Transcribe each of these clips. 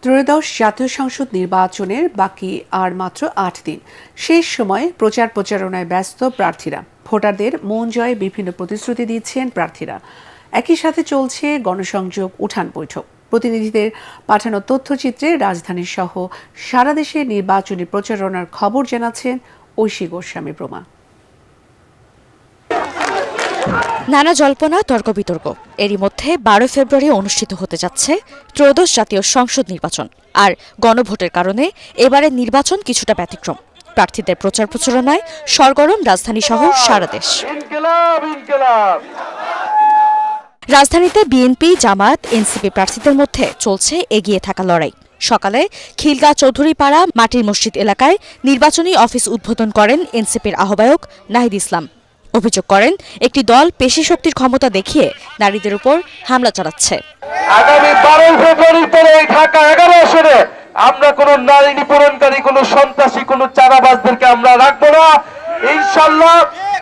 ত্রয়োদশ জাতীয় সংসদ নির্বাচনের বাকি আর মাত্র ৮ দিন। শেষ সময়ে প্রচারণায় ব্যস্ত প্রার্থীরা। ভোটারদের মন জয়ে বিভিন্ন প্রতিশ্রুতি দিচ্ছেন প্রার্থীরা। একই সাথে চলছে গণসংযোগ উঠান বৈঠক। প্রতিনিধিদের পাঠানো তথ্যচিত্রে রাজধানী সহ সারা দেশে নির্বাচনী প্রচারণার খবর জানাচ্ছেন ঐশী গোস্বামী প্রমা। নানা জল্পনা তর্ক বিতর্ক এরই মধ্যে ১২ ফেব্রুয়ারি অনুষ্ঠিত হতে যাচ্ছে ত্রয়োদশ জাতীয় সংসদ নির্বাচন। আর গণভোটের কারণে এবারের নির্বাচন কিছুটা ব্যতিক্রম। প্রার্থীদের প্রচারণায় সরগরম রাজধানী সহ সারা দেশ। রাজধানীতে বিএনপি, জামায়াত, এনসিপি প্রার্থীদের মধ্যে চলছে এগিয়ে থাকা লড়াই। সকালে খিলগাঁও চৌধুরীপাড়া মাটির মসজিদ এলাকায় নির্বাচনী অফিস উদ্বোধন করেন এনসিপির আহ্বায়ক নাহিদ ইসলাম। অভিযোগ করেন একটি দল পেশি শক্তির ক্ষমতা দেখিয়ে নারীদের উপর হামলা চালাচ্ছে। আগামী 12 ফেব্রুয়ারি পরে ঢাকা 11 আসনে আমরা কোনো নারী নিপীড়নকারী, কোনো সন্ত্রাসী, কোনো চাঁদাবাজদেরকে আমরা রাখবো না। ইনশাআল্লাহ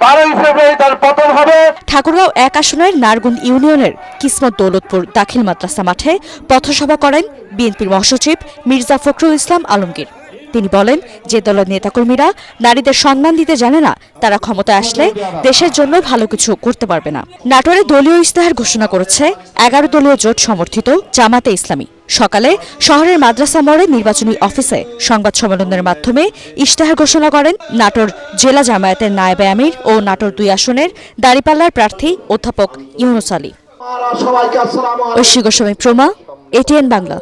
12 ফেব্রুয়ারি তার পতন হবে। ঠাকুরগাঁও 1 আসনের নারগুন্দ ইউনিয়নের কিসমত দৌলতপুর দাখিল মাদ্রাসা মাঠে পথসভা করেন বিএনপির মহাসচিব মির্জা ফখরুল ইসলাম আলমগীর। তিনি বলেন, যে দলের নেতাকর্মীরা নারীদের সম্মান দিতে জানে না, তারা ক্ষমতায় আসলে দেশের জন্য ভালো কিছু করতে পারবে না। নাটোরে দলীয় ইশতেহার ঘোষণা করেছে 11 দলীয় জোট সমর্থিত জামাতে ইসলামী। সকালে শহরের মাদ্রাসা মোড়ে নির্বাচনী অফিসে সংবাদ সম্মেলনের মাধ্যমে ইশতেহার ঘোষণা করেন নাটোর জেলা জামায়াতের নায়েবে আমির ও নাটোর 2 আসনের দাঁড়িপাল্লার প্রার্থী অধ্যাপক ইউনুস আলী। ঐশী গোস্বামী প্রমা, এটিএন বাংলা।